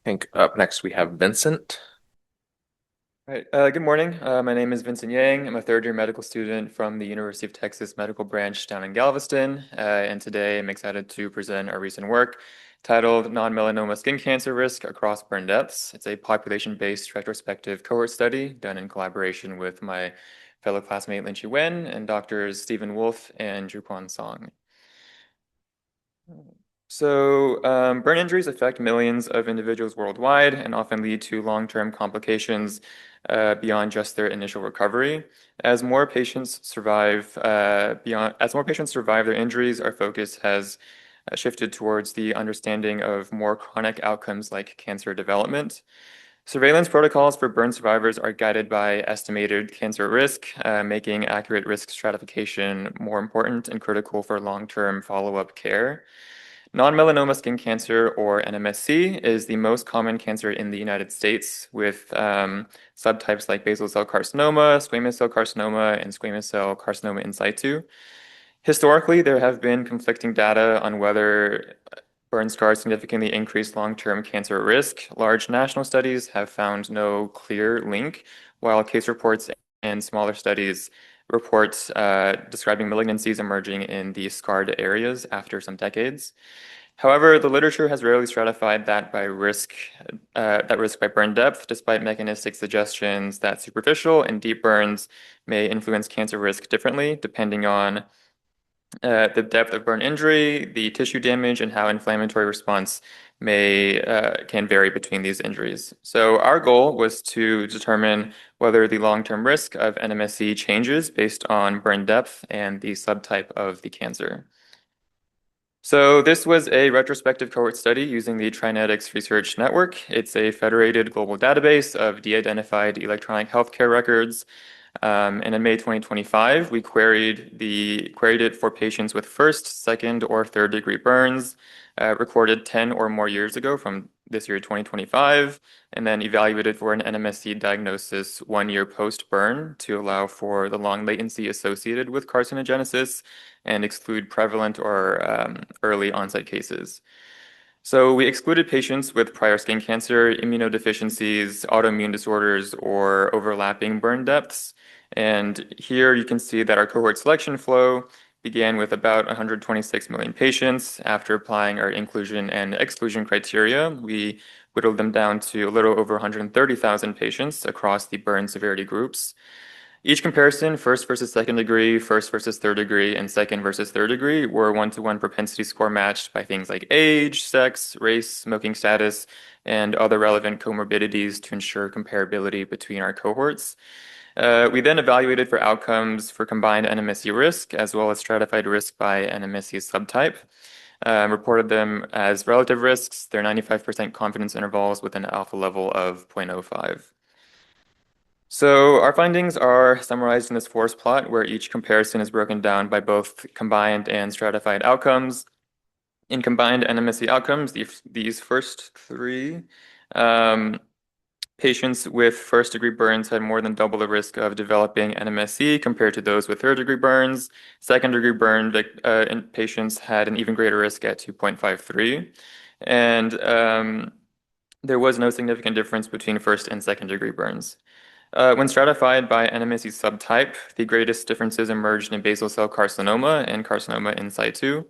think up next we have Vincent. Right. Good morning. My name is Vincent Yang. I'm a third-year medical student from the University of Texas Medical Branch down in Galveston. And today I'm excited to present our recent work titled Non-Melanoma Skin Cancer Risk Across Burn Depths. It's a population-based retrospective cohort study done in collaboration with my fellow classmate Lin Chi Wen and doctors Stephen Wolf and Juquan Song. Burn injuries affect millions of individuals worldwide and often lead to long-term complications beyond just their initial recovery. As more patients survive their injuries, our focus has shifted towards the understanding of more chronic outcomes like cancer development. Surveillance protocols for burn survivors are guided by estimated cancer risk, making accurate risk stratification more important and critical for long-term follow-up care. Non-melanoma skin cancer, or NMSC, is the most common cancer in the United States, with subtypes like basal cell carcinoma, squamous cell carcinoma, and squamous cell carcinoma in situ. Historically, there have been conflicting data on whether burn scars significantly increase long-term cancer risk. Large national studies have found no clear link, while case reports and smaller studies report describing malignancies emerging in the scarred areas after some decades. However, the literature has rarely stratified that risk by burn depth, despite mechanistic suggestions that superficial and deep burns may influence cancer risk differently, depending on the depth of burn injury, the tissue damage, and how inflammatory response may can vary between these injuries. So our goal was to determine whether the long-term risk of NMSC changes based on burn depth and the subtype of the cancer. So this was a retrospective cohort study using the Trinetics Research Network. It's a federated global database of de-identified electronic healthcare records. And in May 2025, we queried it for patients with first, second, or third degree burns recorded 10 or more years ago from this year 2025, and then evaluated for an NMSC diagnosis 1 year post-burn to allow for the long latency associated with carcinogenesis and exclude prevalent or early onset cases. So we excluded patients with prior skin cancer, immunodeficiencies, autoimmune disorders, or overlapping burn depths. And here you can see that our cohort selection flow began with about 126 million patients. After applying our inclusion and exclusion criteria, we whittled them down to a little over 130,000 patients across the burn severity groups. Each comparison, first versus second degree, first versus third degree, and second versus third degree, were one-to-one propensity score matched by things like age, sex, race, smoking status, and other relevant comorbidities to ensure comparability between our cohorts. We then evaluated for outcomes for combined NMSC risk as well as stratified risk by NMSC subtype. Reported them as relative risks, their 95% confidence intervals with an alpha level of 0.05. So our findings are summarized in this forest plot where each comparison is broken down by both combined and stratified outcomes. In combined NMSC outcomes, these first three, um, patients with first degree burns had more than double the risk of developing NMSC compared to those with third degree burns. Second degree patients had an even greater risk at 2.53. And there was no significant difference between first and second degree burns. When stratified by NMSC subtype, the greatest differences emerged in basal cell carcinoma and carcinoma in situ.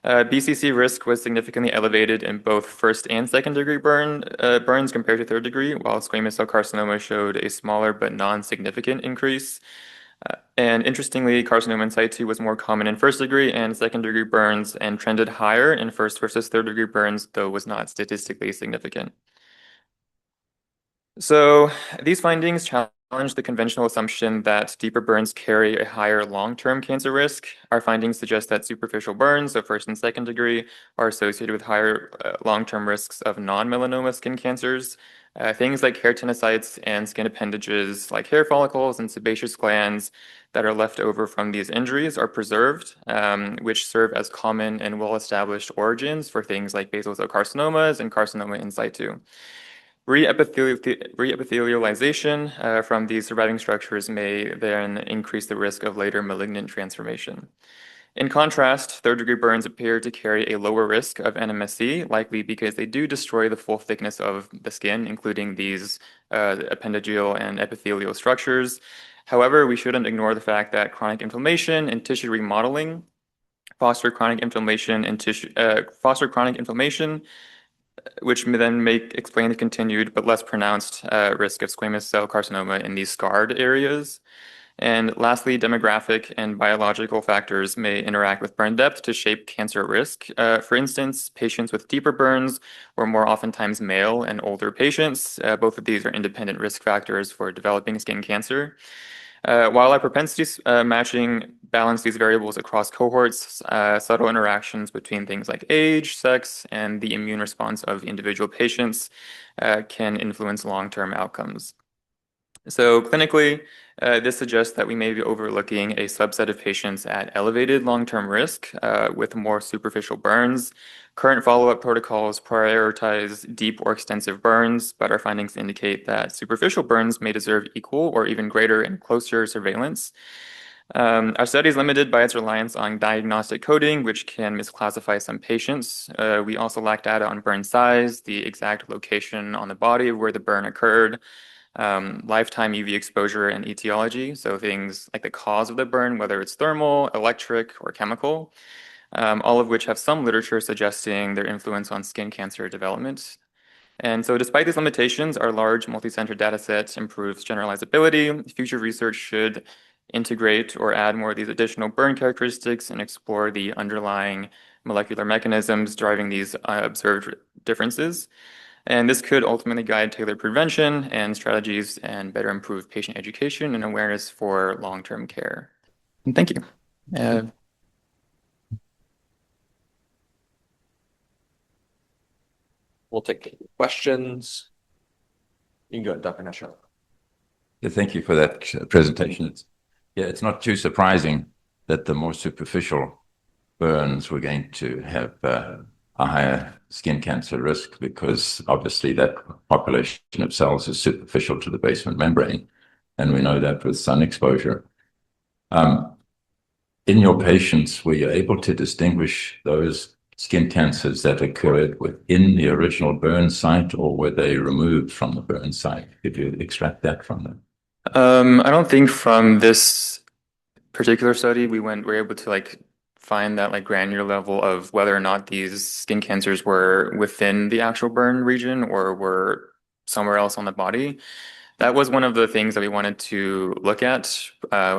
BCC risk was significantly elevated in both first and second degree burns compared to third degree, while squamous cell carcinoma showed a smaller but non-significant increase. And interestingly, carcinoma in situ was more common in first degree and second degree burns and trended higher in first versus third degree burns, though was not statistically significant. So these findings challenge the conventional assumption that deeper burns carry a higher long-term cancer risk. Our findings suggest that superficial burns, so first and second degree, are associated with higher long-term risks of non-melanoma skin cancers. Things like keratinocytes and skin appendages like hair follicles and sebaceous glands that are left over from these injuries are preserved, which serve as common and well-established origins for things like basal cell carcinomas and carcinoma in situ. Reepithelialization from these surviving structures may then increase the risk of later malignant transformation. In contrast, third-degree burns appear to carry a lower risk of NMSC, likely because they do destroy the full thickness of the skin, including these appendigeal and epithelial structures. However, we shouldn't ignore the fact that chronic inflammation and tissue remodeling foster chronic inflammation and which may explain the continued but less pronounced risk of squamous cell carcinoma in these scarred areas. And lastly, demographic and biological factors may interact with burn depth to shape cancer risk. For instance, patients with deeper burns or more oftentimes male and older patients, both of these are independent risk factors for developing skin cancer. While our propensity matching balance these variables across cohorts, subtle interactions between things like age, sex, and the immune response of individual patients can influence long-term outcomes. So clinically, this suggests that we may be overlooking a subset of patients at elevated long-term risk with more superficial burns. Current follow-up protocols prioritize deep or extensive burns, but our findings indicate that superficial burns may deserve equal or even greater and closer surveillance. Our study is limited by its reliance on diagnostic coding, which can misclassify some patients. We also lack data on burn size, the exact location on the body where the burn occurred, lifetime UV exposure and etiology, so things like the cause of the burn, whether it's thermal, electric, or chemical, all of which have some literature suggesting their influence on skin cancer development. And so despite these limitations, our large multi-center data set improves generalizability. Future research should integrate or add more of these additional burn characteristics and explore the underlying molecular mechanisms driving these observed differences. And this could ultimately guide tailored prevention and strategies and better improve patient education and awareness for long-term care. And thank you. We'll take questions. You can go, Dr. Nasha. Yeah, thank you for that presentation. It's not too surprising that the more superficial burns were going to have a higher skin cancer risk, because obviously that population of cells is superficial to the basement membrane, and we know that with sun exposure. In your patients, were you able to distinguish those skin cancers that occurred within the original burn site, or were they removed from the burn site? Did you extract that from them? I don't think from this particular study we were able to find that granular level of whether or not these skin cancers were within the actual burn region or were somewhere else on the body. That was one of the things that we wanted to look at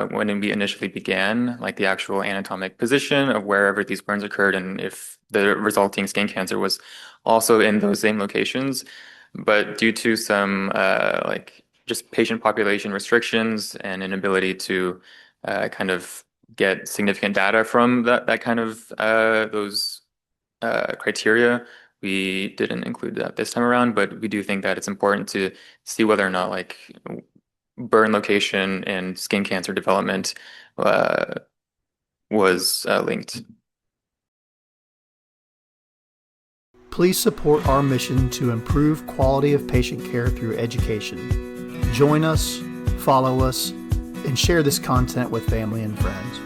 when we initially began, like the actual anatomic position of wherever these burns occurred and if the resulting skin cancer was also in those same locations. But due to some just patient population restrictions and inability to kind of get significant data from that kind of those criteria, we didn't include that this time around, but we do think that it's important to see whether or not burn location and skin cancer development was linked. Please support our mission to improve quality of patient care through education. Join us, follow us, and share this content with family and friends.